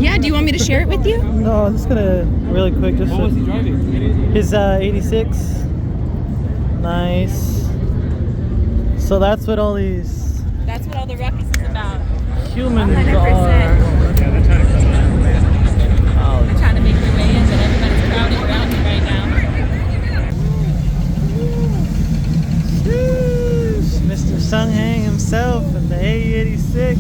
Yeah, do you want me to share it with you? No, I'm just gonna really quick. Just What was he driving? his 86. Nice. So that's what all these That's what all the ruckus is about. humans 100%. are. I'm trying to make my way in, but everybody's crowding around me right now. Mr. Sunghang himself in the A86.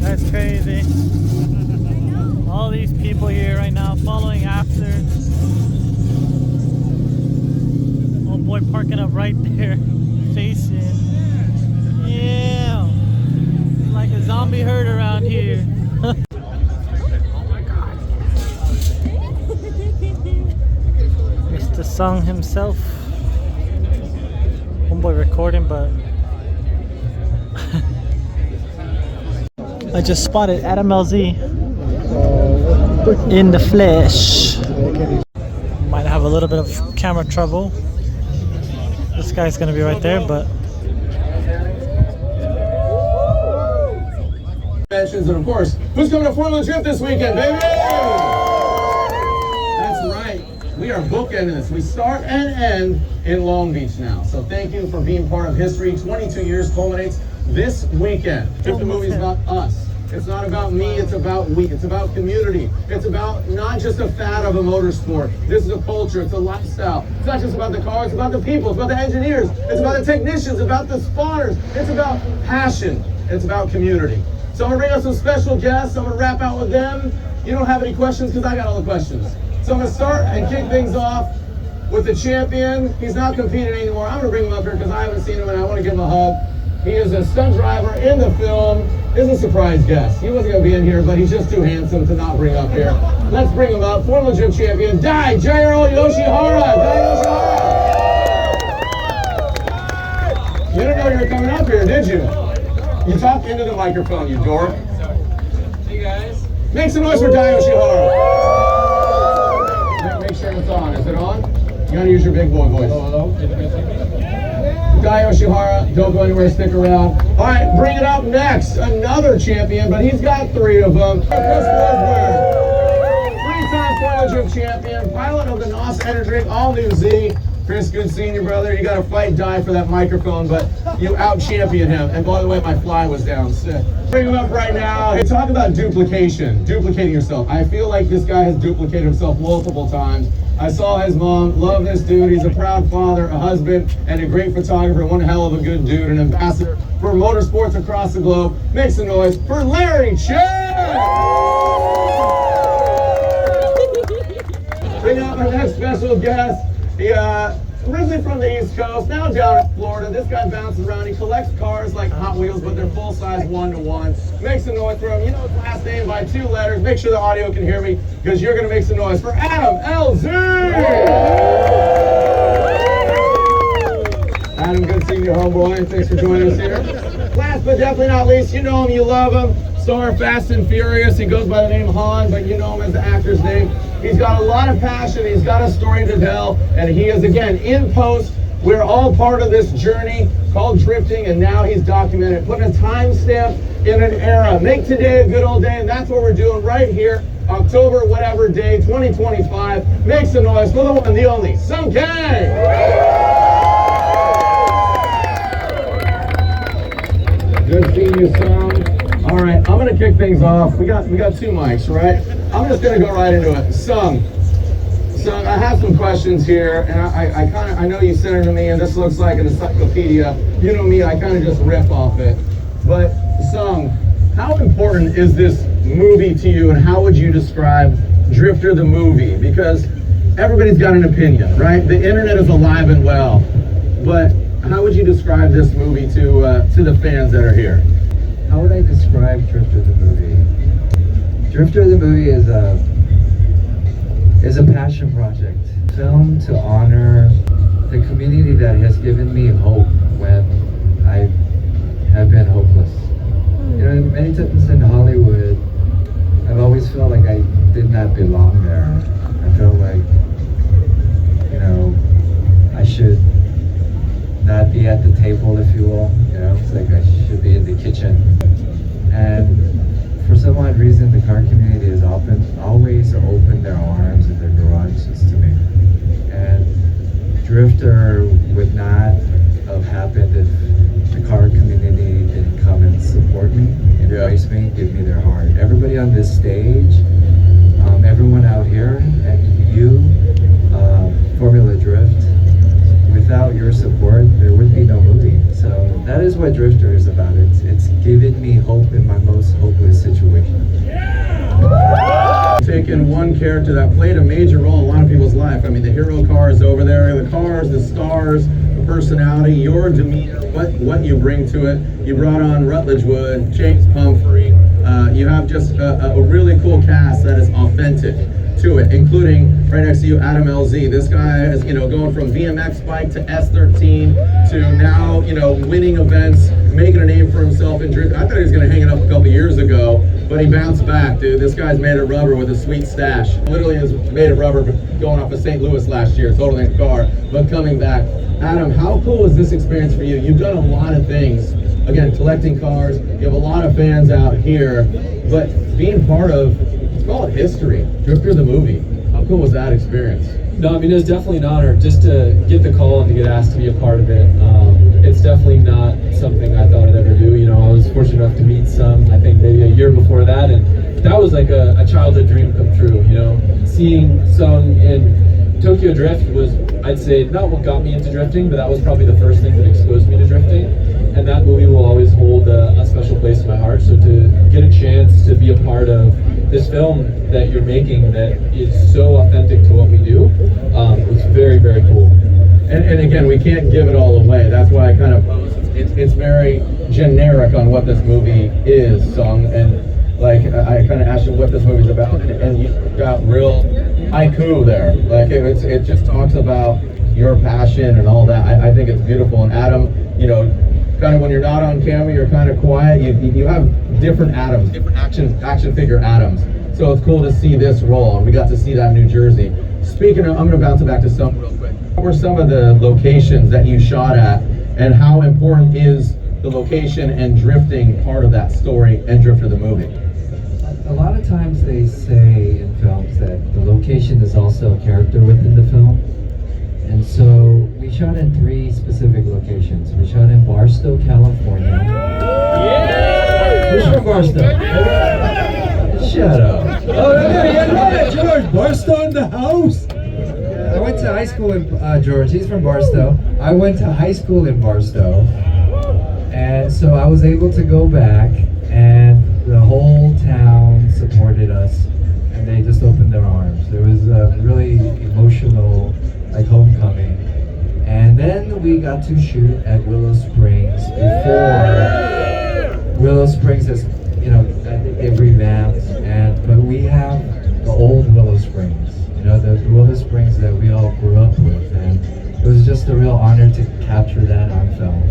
That's crazy. All these people here right now following after. Old boy parking up right there, facing. Yeah. Like a zombie herd around here. Mr. Sung himself. Homeboy recording, but I just spotted Adam LZ in the flesh. Might have a little bit of camera trouble. This guy's gonna be right there, but and of course, who's coming to Formula Drift this weekend, baby? That's right. We are bookending this. We start and end in Long Beach now. So thank you for being part of history. 22 years culminates this weekend. Drift the movie is about us. It's not about me, it's about we. It's about community. It's about not just a fad of a motorsport. This is a culture, it's a lifestyle. It's not just about the cars, it's about the people, it's about the engineers, it's about the technicians, it's about the spawners. It's about passion, it's about community. So I'm gonna bring up some special guests. I'm gonna wrap out with them. You don't have any questions because I got all the questions. So I'm gonna start and kick things off with the champion. He's not competing anymore. I'm gonna bring him up here because I haven't seen him and I want to give him a hug. He is a stunt driver in the film. Is a surprise guest. He wasn't gonna be in here, but he's just too handsome to not bring up here. Let's bring him up. Formula Gym champion, Daijiro Yoshihara. You didn't know you were coming up here, did you? You talk into the microphone, you dork. Hey guys. Make some noise for Dai Yoshihara. Make sure it's on. Is it on? You gotta use your big boy voice. Hello. Dai Yoshihara, don't go anywhere, stick around. All right, bring it up next. Another champion, but he's got 3 of them. Chris Woodward, 3-time Formula Drift champion, pilot of the NOS Energy, all new Z. Chris, good seeing you, brother. You got to fight die for that microphone, but you out-champion him. And by the way, my fly was down. Sick. Bring him up right now. Hey, talk about duplication, duplicating yourself. I feel like this guy has duplicated himself multiple times. I saw his mom, love this dude. He's a proud father, a husband, and a great photographer. One hell of a good dude, an ambassador for motorsports across the globe. Make some noise for Larry Chen! Bring up our next special guest. He originally from the East Coast, now down in Florida. This guy bounces around. He collects cars like Hot Wheels, but they're full-size 1-to-1. Make some noise for him. You know his last name by 2 letters. Make sure the audio can hear me, because you're going to make some noise for Adam LZ! Adam, good seeing you, homeboy. Thanks for joining us here. Last but definitely not least, you know him, you love him. Star Fast and Furious. He goes by the name Han, but you know him as the actor's name. He's got a lot of passion, he's got a story to tell, and he is, again, in post. We're all part of this journey called drifting, and now he's documented, putting a timestamp in an era. Make today a good old day, and that's what we're doing right here, October whatever day, 2025. Make some noise for the one, the only, Sung Kang! Good seeing you, Sung. All right, I'm gonna kick things off. We got 2 mics, right? I'm just gonna go right into it. Sung, I have some questions here, and I know you sent it to me, and this looks like an encyclopedia. You know me, I kind of just riff off it. But Sung, how important is this movie to you, and how would you describe Drifter the movie? Because everybody's got an opinion, right? The internet is alive and well, but how would you describe this movie to the fans that are here? How would I describe Drifter the movie? Drifter the movie is a passion project. Film to honor the community that has given me hope when I have been hopeless. You know, many times in Hollywood, I've always felt like I did not belong there. I felt like table, if you will. You know, it's like I should be in the kitchen. And for some odd reason, the car community has always opened their arms and their garages to me. And Drifter would not have happened if the car community didn't come and support me, embrace me, give me their heart. Everybody on this stage, everyone out here, and you, Formula Drift, without your support, there would be no movie. So that is what Drifter is about. It's given me hope in my most hopeless situation. Taking one character that played a major role in a lot of people's life. I mean, the hero car is over there, the cars, the stars, the personality, your demeanor, what you bring to it. You brought on Rutledge Wood, James Pumphrey. You have just a really cool cast that is authentic to it, including right next to you, Adam LZ. This guy is, going from BMX bike to S13 to now, winning events, making a name for himself in drift. I thought he was going to hang it up a couple years ago, but he bounced back, dude. This guy's made of rubber with a sweet stash. Literally is made of rubber going off of St. Louis last year, totaling a car, but coming back. Adam, how cool was this experience for you? You've done a lot of things. Again, collecting cars. You have a lot of fans out here, but being part of, let's call it history, Drifter the movie. How cool was that experience? No, I mean, it was definitely an honor just to get the call and to get asked to be a part of it. It's definitely not something I thought I'd ever do. I was fortunate enough to meet some, I think maybe a year before that, and that was like a childhood dream come true, Seeing Sung in Tokyo Drift was, I'd say, not what got me into drifting, but that was probably the first thing that exposed me to drifting. And that movie will always hold a special place in my heart. So to get a chance to be a part of this film that you're making that is so authentic to what we do, was very, very cool. And again, we can't give it all away. That's why I kind of posed. It's very generic on what this movie is, Sung. And like I kind of asked you what this movie's about, and you got real haiku there. Like it just talks about your passion and all that. I think it's beautiful. And Adam, kind of when you're not on camera, you're kind of quiet. You have different Adams, different action figure Adams. So it's cool to see this role, and we got to see that in New Jersey. Speaking of, I'm going to bounce it back to some real quick. What were some of the locations that you shot at, and how important is the location and drifting part of that story and Drifter the movie? A lot of times they say in films that the location is also a character within the film. And so we shot in 3 specific locations. We shot in Barstow, California. Yeah! Who's from Barstow? Shut up. Oh, yeah, George, Barstow in the house. I went to high school in, George, he's from Barstow. I went to high school in Barstow. And so I was able to go back, and the whole town supported us. And they just opened their arms. There was a really emotional, like, homecoming. And then we got to shoot at Willow Springs before Willow Springs has, they've revamped, but we have the old Willow Springs, the Willow Springs that we all grew up with, and it was just a real honor to capture that on film.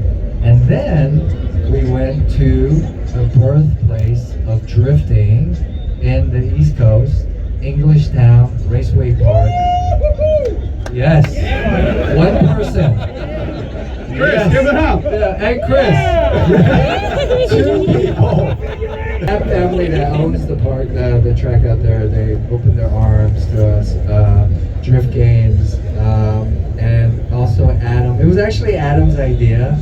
And then we went to the birthplace of drifting in the East Coast, English Town, Raceway Park. Yes, one person. Chris, Yes. give it up. Yeah, and Chris. 2 people. That family that owns the park, the track out there, they opened their arms to us. Drift games, and also Adam. It was actually Adam's idea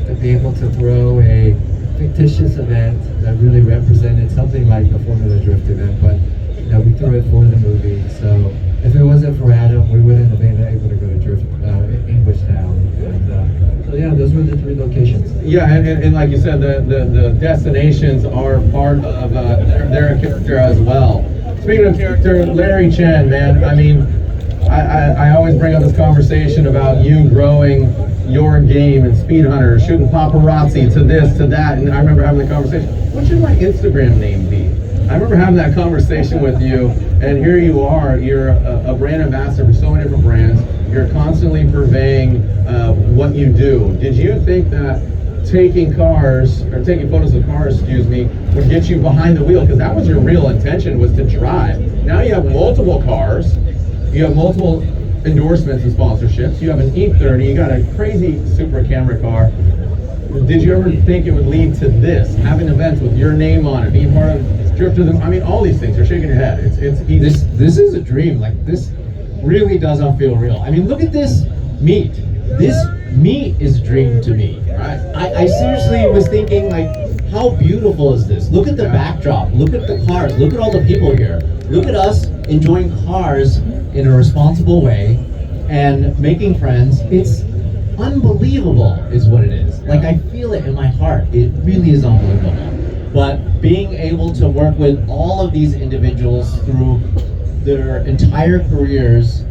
to be able to throw a fictitious event that really represented something like the Formula Drift event, but we threw it for the movie. So if it wasn't for Adam, we wouldn't have been able to go to Drift English Town. And so yeah, those were the 3 locations. Yeah, and like you said, the destinations are part of their character as well. Speaking of character, Larry Chen, man, I mean, I always bring up this conversation about you growing your game and Speed Hunter, shooting paparazzi to this, to that, and I remember having the conversation, what should my Instagram name be? I remember having that conversation with you, and here you are, you're a brand ambassador for so many different brands, you're constantly purveying what you do. Did you think that taking cars, or taking photos of cars, would get you behind the wheel? Because that was your real intention, was to drive. Now you have multiple cars, you have multiple endorsements and sponsorships, you have an E30, you got a crazy super camera car. Did you ever think it would lead to this, having events with your name on it, being part of Drift to the, I mean, all these things? You're shaking your head. It's easy. This is a dream. Like, this really doesn't feel real. I mean, look at this meet. This meet is a dream to me. Right. I seriously was thinking, like, how beautiful is this? Look at the backdrop. Look at the cars. Look at all the people here. Look at us enjoying cars in a responsible way and making friends. It's unbelievable is what it is. Like, I feel it in my heart. It really is unbelievable. But being able to work with all of these individuals through their entire careers,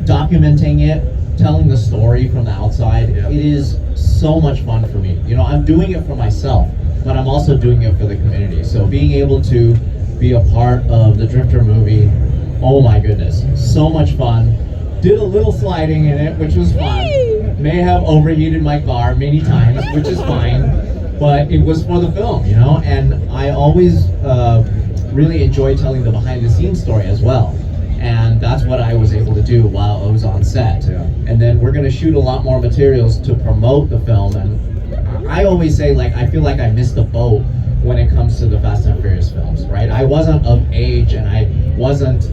documenting it, telling the story from the outside, it is so much fun for me. You know, I'm doing it for myself, but I'm also doing it for the community. So being able to be a part of the Drifter movie, oh my goodness, so much fun. Did a little sliding in it, which was fun. May have overheated my car many times, which is fine, but it was for the film, you know? And I always really enjoy telling the behind the scenes story as well. And that's what I was able to do while I was on set. And then we're gonna shoot a lot more materials to promote the film. And I always say, like, I feel like I missed the boat when it comes to the Fast and Furious films, right? I wasn't of age and I wasn't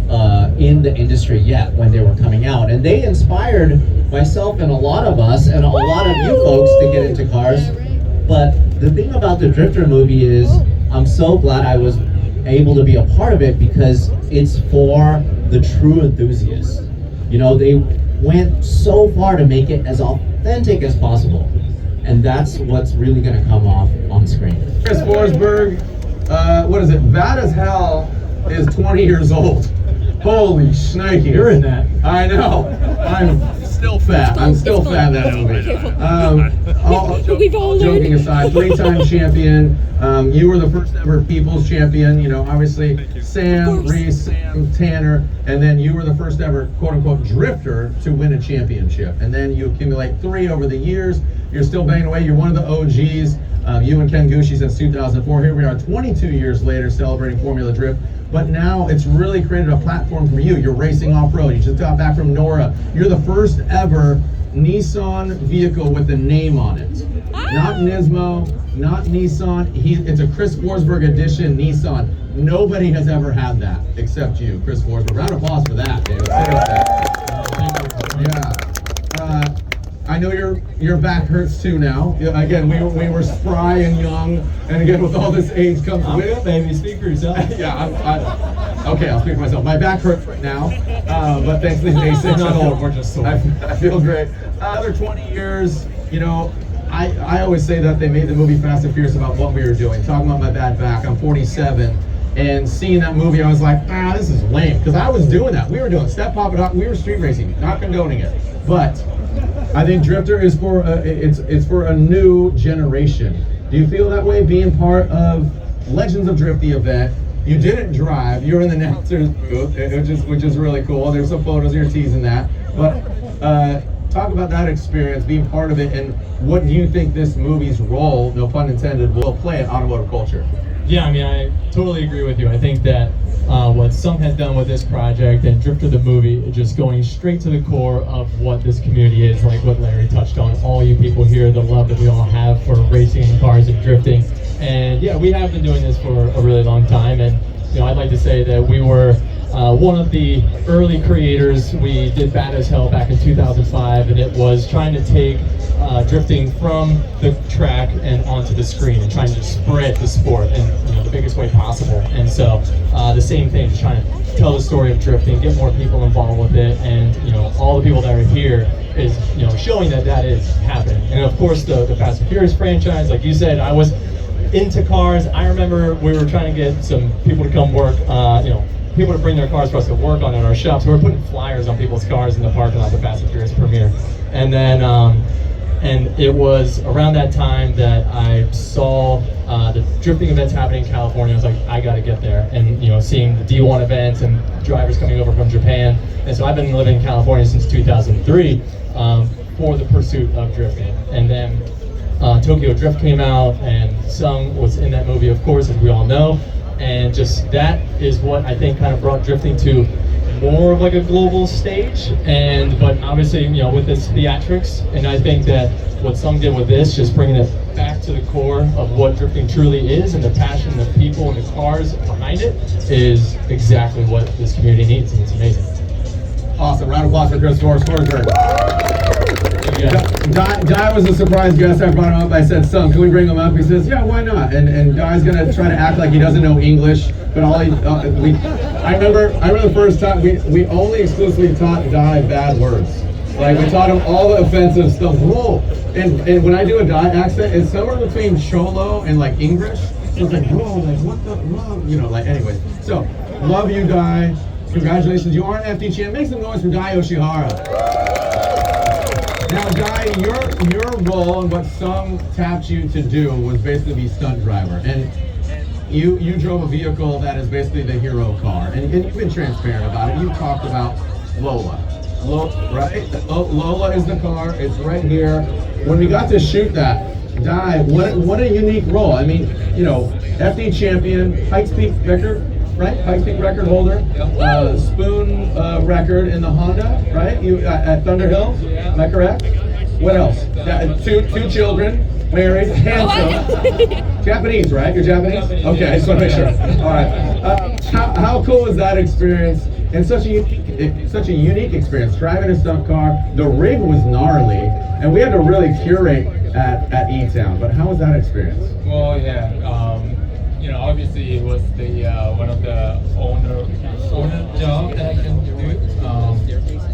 in the industry yet when they were coming out. And they inspired myself and a lot of us and a lot of you folks to get into cars. But the thing about the Drifter movie is I'm so glad I was able to be a part of it because it's for the true enthusiasts. You know, they went so far to make it as authentic as possible. And that's what's really going to come off on screen. Chris Forsberg, what is it? Bad as Hell is 20 years old. Holy shnikes. You're in that. I know. I'm still fat. I'm still fat in that movie. We've all joking learned. aside, 3-time champion. You were the first ever People's Champion. You know, obviously Sam, Reese, Sam, Tanner, and then you were the first ever quote-unquote drifter to win a championship. And then you accumulate 3 over the years. You're still banging away. You're one of the OGs. You and Ken Gucci since 2004. Here we are 22 years later celebrating Formula Drift. But now it's really created a platform for you. You're racing off-road. You just got back from NORA. You're the first ever Nissan vehicle with a name on it. Not Nismo, not Nissan. It's a Chris Forsberg edition Nissan. Nobody has ever had that except you, Chris Forsberg. Round of applause for that, dude. Yeah. I know your back hurts too now. Again, we were spry and young, and again with all this age comes with. Baby, speak for yourself. Yeah, okay, I'll speak for myself. My back hurts right now, but thanks to Jason, We're just sore. I feel great. Another 20 years, you know. I always say that they made the movie Fast and Furious about what we were doing. Talking about my bad back, I'm 47, and seeing that movie, I was like, this is lame, because I was doing that. We were doing step pop it, we were street racing, not condoning it, but. I think Drifter is for it's for a new generation. Do you feel that way, being part of Legends of Drift, the event? You didn't drive. You're in the announcer's booth, which is really cool. There's some photos. You're teasing that. But talk about that experience, being part of it, and what do you think this movie's role, no pun intended, will play in automotive culture? Yeah, I mean, I totally agree with you. I think that what Sung has done with this project and Drifter the movie, just going straight to the core of what this community is, like what Larry touched on. All you people here, the love that we all have for racing and cars and drifting. And yeah, we have been doing this for a really long time. And you know, I'd like to say that we were one of the early creators. We did Bad as Hell back in 2005, and it was trying to take drifting from the track and onto the screen and trying to spread the sport in the biggest way possible. And so the same thing, just trying to tell the story of drifting, get more people involved with it, and all the people that are here is showing that that is happening. And of course the Fast and Furious franchise, like you said, I was into cars. I remember we were trying to get some people to come work, people to bring their cars for us to work on in our shops. We were putting flyers on people's cars in the parking lot of the Fast and Furious premiere. And then and it was around that time that I saw the drifting events happening in California. I was like, I gotta get there. And seeing the D1 events and drivers coming over from Japan. And so I've been living in California since 2003 for the pursuit of drifting. And then Tokyo Drift came out, and Sung was in that movie, of course, as we all know. And just that is what I think kind of brought drifting to more of like a global stage, but obviously, you know, with this theatrics, and I think that what Sung did with this, just bringing it back to the core of what drifting truly is and the passion of people and the cars behind it is exactly what this community needs, and it's amazing. Awesome. Round of applause for Chris Forsberg. Di was a surprise guest. I brought him up. I said, "Son, can we bring him up?" He says, "Yeah, why not?" And Di's gonna try to act like he doesn't know English, but I remember the first time we only exclusively taught Di bad words. Like we taught him all the offensive stuff. Whoa! And when I do a Di accent, it's somewhere between Cholo and like English. So it's like, whoa, like what the, whoa, you know, like anyways. So love you, Di. Congratulations, you are an FD champ. Make some noise for Dai Yoshihara. Now, Dai, your role and what Sung tapped you to do was basically be stunt driver, and you drove a vehicle that is basically the hero car, and you've been transparent about it. You've talked about Lola, right? Lola is the car. It's right here. When we got to shoot that, Dai, what a unique role. I mean, you know, FD champion, Pikes Peak record. Right, Pikes Peak record holder, spoon record in the Honda, right? You at Thunderhill, am I correct? What else? Two children, married, handsome. Japanese, right? You're Japanese? Okay, I just want to make sure. All right. How cool was that experience? And such a unique experience. Driving a stunt car. The rig was gnarly, and we had to really curate at E-Town. But how was that experience? Well, yeah. You know, obviously it was the one of the owner job that I can do,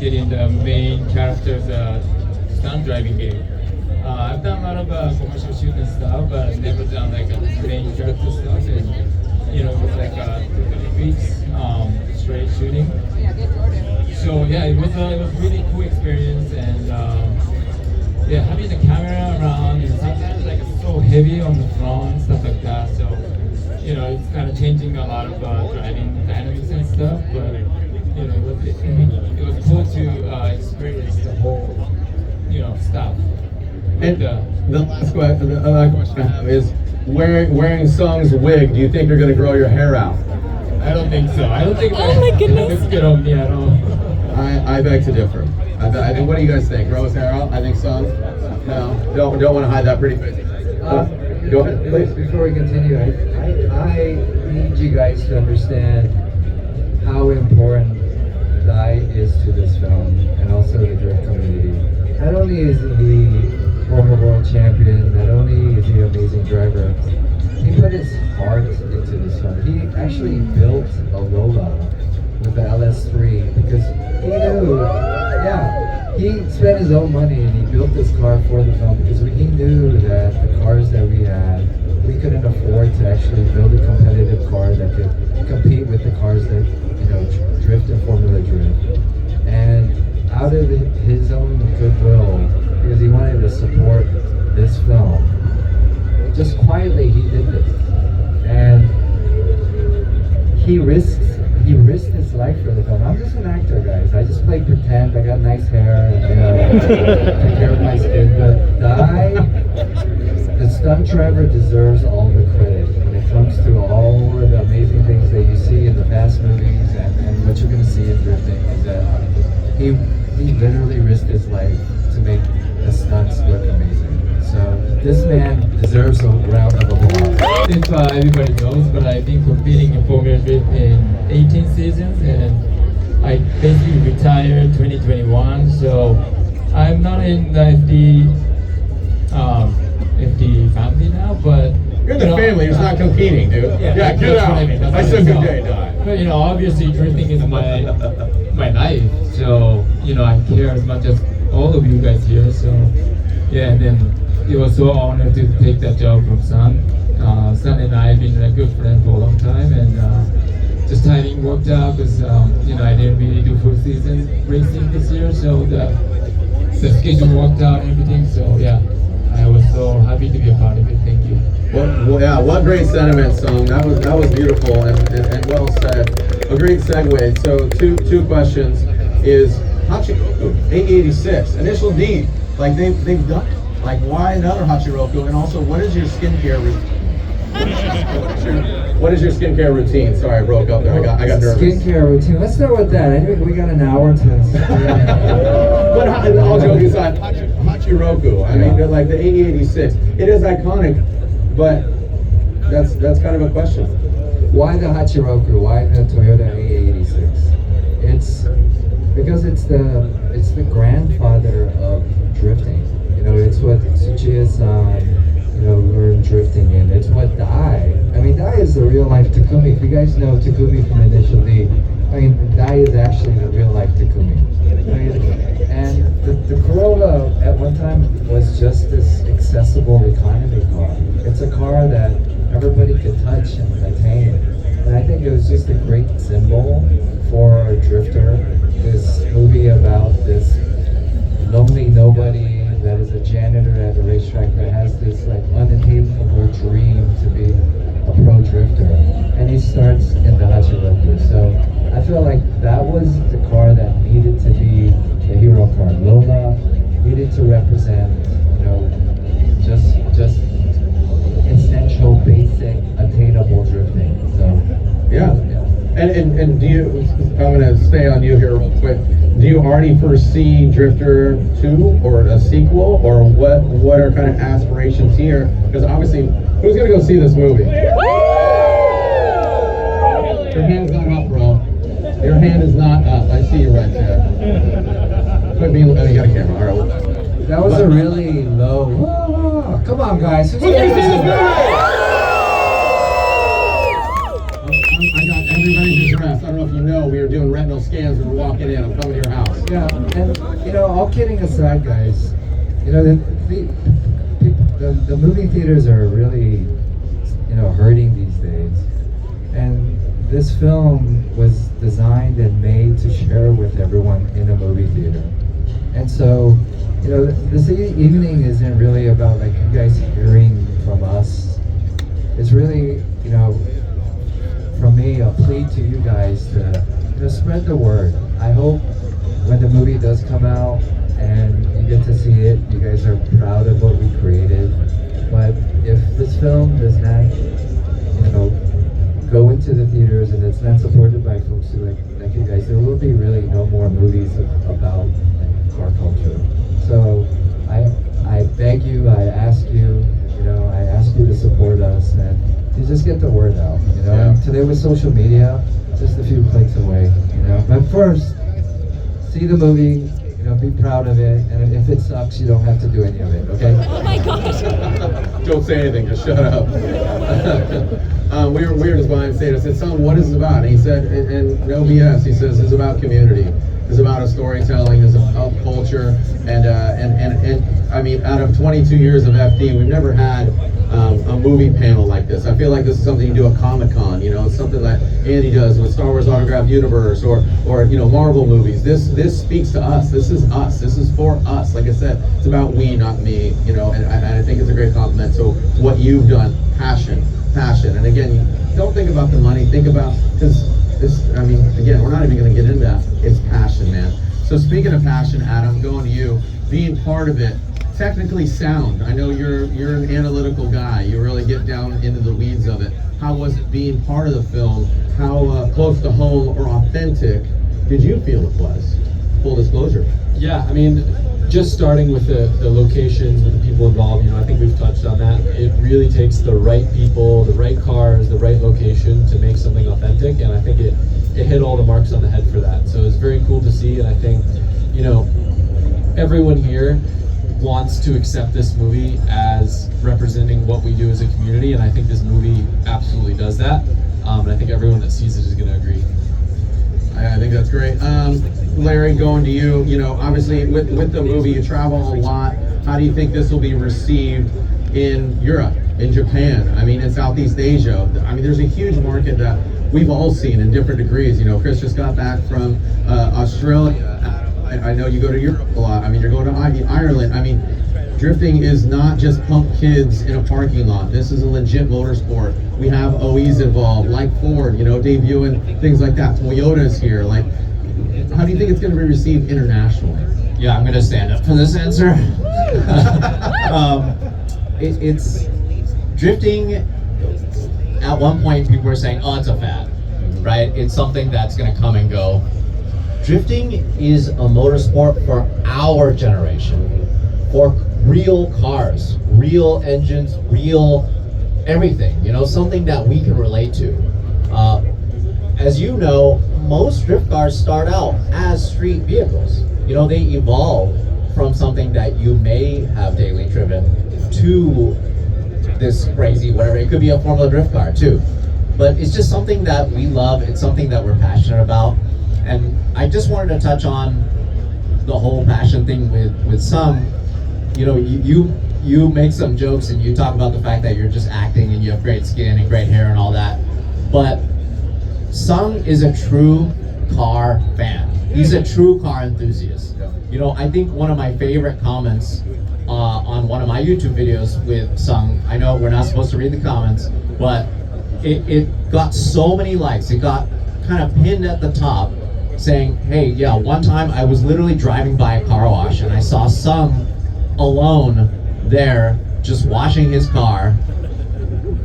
getting the main character's stunt driving game. I've done a lot of commercial shooting stuff, but I've never done like a main character stuff. And you know, it was like 3 weeks straight shooting. So yeah, it was a really cool experience, and yeah, having the camera around, and sometimes like it's so heavy on the front, stuff like that. So you know, it's kind of changing a lot of driving dynamics and stuff, but you know, it was cool to experience the whole, you know, stuff. And the last question I have is, wearing Sung's wig, do you think you're going to grow your hair out? I don't think so. I don't think Oh my goodness. looks good on me at all. I beg to differ. I think. What do you guys think? Grow his hair out? I think Sung. No, don't want to hide that pretty face. Go ahead, please. Before we continue, I need you guys to understand how important Dai is to this film and also the drift community. Not only is he former world champion, not only is he an amazing driver, he put his heart into this film. He actually built a Lola with the LS3 because he knew, he spent his own money and he built this car for the film because he knew that the cars that we had, we couldn't afford to actually build a competitive car that could compete with the cars that, you know, drift and Formula Drift. And out of his own goodwill, because he wanted to support this film, just quietly he did this. And he risked his life for the film. I'm just an actor, guys. I just play pretend. I got nice hair and, you know, take care of my skin. But Dai, the stunt driver, deserves all the credit when it comes to all of the amazing things that you see in the past movies and what you're going to see in drifting. Is that he literally risked his life to make the stunts look amazing. So this man deserves a round of applause. If everybody knows, but I've been competing in Formula Drift in 18 seasons, and I basically retired 2021. So I'm not in the FD family now, but You're in the family. You're not competing, dude. Yeah, get out. I said good day, Dai. But you know, obviously drifting is my life. So you know, I care as much as all of you guys here. So yeah, and then it was so honored to take that job from Sun. Sun and I have been a good friend for a long time, and just timing worked out because you know, I didn't really do full season racing this year, so the schedule worked out and everything. So yeah, I was so happy to be a part of it. Thank you. Well, yeah, what great sentiment, Sung. That was beautiful and well said. A great segue. So two questions is Hachiroku 886 initial D. Like they've done it. Like why another Hachiroku? And also, what is your skincare routine? What is your skincare routine? Sorry, I broke up there. I got nervous. Skincare routine. Let's start with that. I think we got an hour to. But all joking aside, Hachiroku. I mean, like the 8086. It is iconic, but that's kind of a question. Why the Hachiroku? Why the Toyota A86? It's because it's the grandfather of drifting. You know, it's what Tsuchiya-san, learned drifting in. It's what Dai. I mean, Dai is the real life Takumi. If you guys know Takumi from Initial D, I mean, Dai is actually the real life Takumi. And the Corolla at one time was just this accessible economy car. It's a car that everybody could touch and attain. And I think it was just a great symbol for a drifter. This movie about this lonely nobody that is a janitor at a racetrack that has this like unattainable dream to be a pro drifter, and he starts in the Hachiroku. So I feel like that was the car that needed to be the hero car. Lola needed to represent, just essential, basic, attainable drifting. So Yeah. And do you? I'm gonna stay on you here real quick. Do you already foresee Drifter 2 or a sequel, or what are kind of aspirations here? Because obviously, who's gonna go see this movie? Your hand's not up, bro. Your hand is not up. I see you right there. Quit being. Oh, you got a camera. All right. that was a really low. Whoa, come on, guys. Who's Who's gonna see this movie? I got everybody's address. I don't know if you know, we were doing retinal scans and we're walking in. I'm coming to your house. Yeah, and all kidding aside, guys, the movie theaters are really, hurting these days, and this film was designed and made to share with everyone in a movie theater, and so, this evening isn't really about like you guys hearing from us. It's really, from me, a plea to you guys to spread the word. I hope when the movie does come out and you get to see it, you guys are proud of what we created. But if this film does not, go into the theaters and it's not supported by folks who like you guys, there will be really no more movies about car culture. So I beg you, I ask you, I ask you to support us and to just get the word out. Yeah. Today with social media, just a few clicks away. But first, see the movie. Be proud of it, and if it sucks, you don't have to do any of it. Okay? Oh my gosh. Don't say anything, just shut up. we were just behind stage. I said, son, what is it about? And he said, and no BS, he says, it's about community. It's about a storytelling, it's about culture, and I mean, out of 22 years of FD, we've never had a movie panel like this. I feel like this is something you do at Comic-Con, it's something that Andy does with Star Wars Autographed Universe or Marvel movies. This speaks to us. This is us. This is for us. Like I said, it's about we, not me, and I think it's a great compliment to what you've done. Passion. And again, don't think about the money, think about, because this, I mean, again, we're not even going to get into that. It's passion, man. So speaking of passion, Adam, going to you, being part of it, technically sound. I know you're an analytical guy. You really get down into the weeds of it. How was it being part of the film? How close to home or authentic did you feel it was? Full disclosure. Yeah, I mean, just starting with the locations, with the people involved, I think we've touched on that. It really takes the right people, the right cars, the right location to make something authentic, and I think it hit all the marks on the head for that. So it's very cool to see, and I think, everyone here wants to accept this movie as representing what we do as a community, and I think this movie absolutely does that. And I think everyone that sees it is going to agree. I think that's great. Larry, going to you, obviously with the movie, you travel a lot. How do you think this will be received in Europe, in Japan, in Southeast Asia? There's a huge market that we've all seen in different degrees. Chris just got back from Australia. I know you go to Europe a lot. you're going to Ireland. Drifting is not just pump kids in a parking lot. This is a legit motorsport. We have OEs involved, like Ford, debuting things like that. Toyota's here. How do you think it's going to be received internationally? Yeah, I'm going to stand up for this answer. It's drifting. at one point people were saying, oh, it's a fad, right? It's something that's gonna come and go. Drifting is a motorsport for our generation, for real cars, real engines, real everything, you know, something that we can relate to. As you know, most drift cars start out as street vehicles. You know, they evolve from something that you may have daily driven to this crazy whatever. It could be a Formula Drift car too. But it's just something that we love. It's something that we're passionate about. And I just wanted to touch on the whole passion thing with some. You know, you make some jokes and you talk about the fact that you're just acting and you have great skin and great hair and all that. But Sung is a true car fan. He's a true car enthusiast. You know, I think one of my favorite comments on one of my YouTube videos with Sung, I know we're not supposed to read the comments, but it got so many likes. It got kind of pinned at the top saying, hey, yeah, one time I was literally driving by a car wash and I saw Sung alone there just washing his car,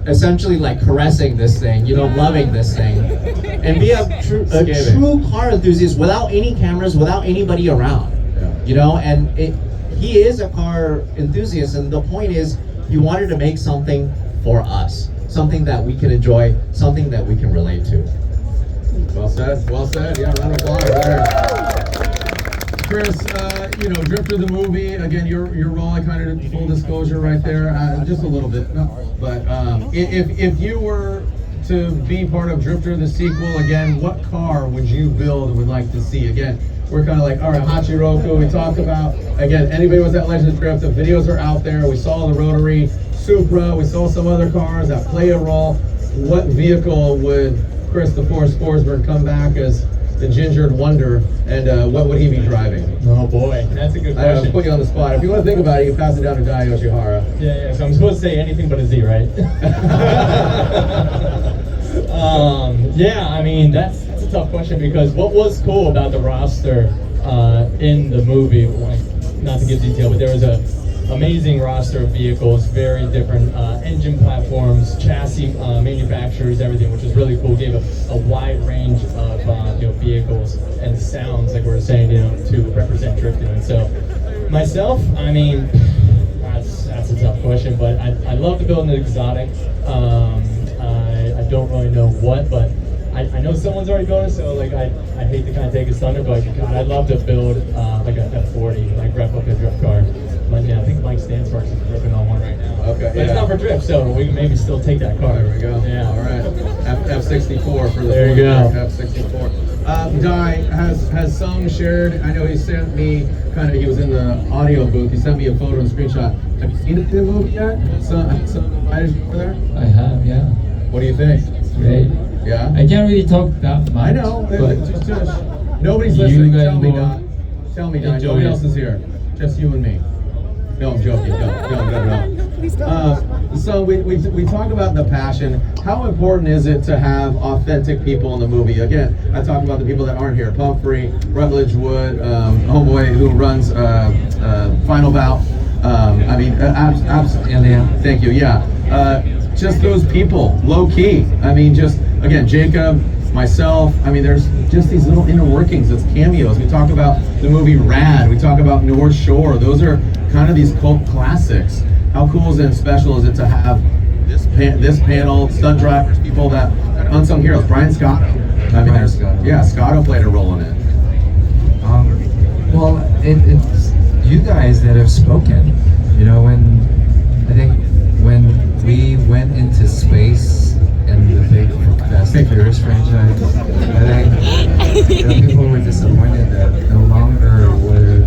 essentially like caressing this thing, you know, loving this thing, and be a true car enthusiast without any cameras, without anybody around, you know. And he is a car enthusiast, and the point is he wanted to make something for us, something that we can enjoy, something that we can relate to. Well said, well said. Yeah, round of applause there. Chris, you know, Drifter the movie, again, your role, I kind of full disclosure right there, just a little bit, no, but if you were to be part of Drifter the sequel, again, what car would you build and would like to see? Again, we're kind of like, all right, Hachiroku, we talked about, again, anybody was at Legends Drift, the videos are out there, we saw the Rotary Supra, we saw some other cars that play a role. What vehicle would Chris the Force Forsberg come back as the gingered wonder, and what would he be driving? Oh boy, that's a good question. I put you on the spot. If you want to think about it, you can pass it down to Dai Yoshihara. Yeah, so I'm supposed to say anything but a Z, right? Yeah, I mean, that's a tough question, because what was cool about the roster in the movie, like, not to give detail, but there was a amazing roster of vehicles, very different engine platforms, chassis manufacturers, everything, which was really cool. Gave a wide range of you know, vehicles and sounds, like we were saying, you know, to represent drifting. And so, myself, I mean, that's a tough question, but I love to build an exotic. I don't really know what, but I know someone's already built it, so like I hate to kind of take his thunder, but God, I'd love to build like a F40, like replica drift car. But yeah, I think Mike Stansparks is dripping on one right now. Okay, but it's not for drift, so we can maybe still take that car. There we go. Yeah. All right. F64 for the There you go. F64. Dai, has Sung shared, I know he sent me he was in the audio booth, he sent me a photo and screenshot. Have you seen the movie yet? Some over there? I have, yeah. What do you think? Great. Yeah? I can't really talk that much. I know, but just nobody's listening. guys Tell me, will Dai. Tell me, Dai. enjoy Nobody it. else is here. Just you and me. No, I'm joking. No. So we talk about the passion. How important is it to have authentic people in the movie? Again, I talk about the people that aren't here. Pumphrey, Rutledge Wood, homeboy who runs Final Bout. I mean, absolutely. Thank you. Yeah. Just those people, low key. I mean, just again, Jacob, myself. I mean, there's just these little inner workings. It's cameos. We talk about the movie Rad. We talk about North Shore. Those are kind of these cult classics. How cool is it and special is it to have this panel, stunt drivers, people that unsung heroes. Brian Scott. I mean, there's Scotto played a role in it. Well, it's you guys that have spoken. You know, when we went into space in the big Fast and Furious franchise, I think people were disappointed that no longer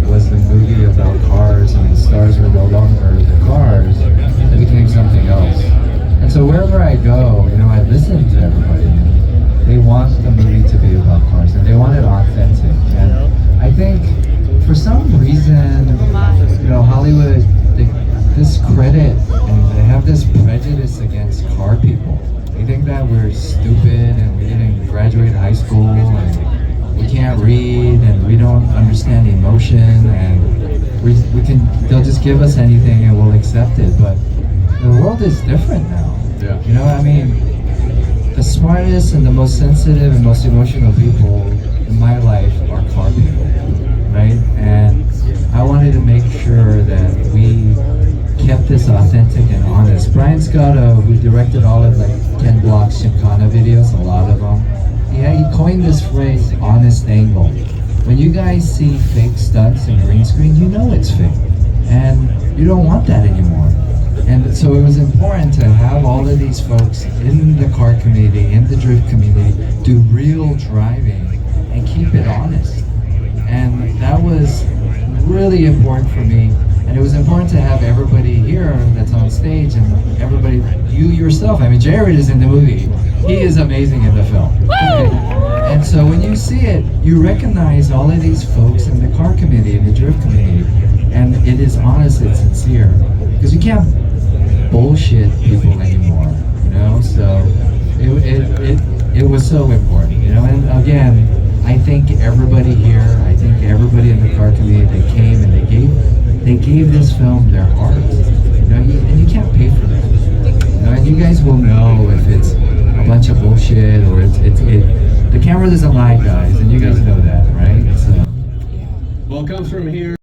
was the movie about cars and the stars were no longer the cars. It became something else. And so wherever I go, you know, I listen to everybody. They want the movie to be about cars and they want it authentic. And I think for some reason, you know, Hollywood, they discredit and they have this prejudice against car people. They think that we're stupid and we didn't graduate high school and we can't read and we don't understand emotion and they'll just give us anything and we'll accept it. But the world is different now. Yeah. You know, I mean, the smartest and the most sensitive and most emotional people in my life are car people, right? And I wanted to make sure that we kept this authentic and honest. Brian Scotto, who directed all of like Ken Block's Gymkhana videos, a lot of them, he coined this phrase, honest angle. When you guys see fake stunts and green screen, you know it's fake. And you don't want that anymore. And so it was important to have all of these folks in the car community, in the drift community, do real driving and keep it honest. And that was really important for me. And it was important to have everybody here that's on stage and everybody, you yourself. I mean, Jared is in the movie. He is amazing in the film. Okay? And so when you see it, you recognize all of these folks in the car community, in the drift community. And it is honest and sincere. Because you can't bullshit people anymore, you know? So it was so important, you know? And again, I thank everybody here. I thank everybody in the car community that came and they gave this film their heart. You know, and you can't pay for that. You know, and you guys will know if it's a bunch of bullshit or the camera doesn't lie, guys, and you guys know that, right? So. Well, it comes from here.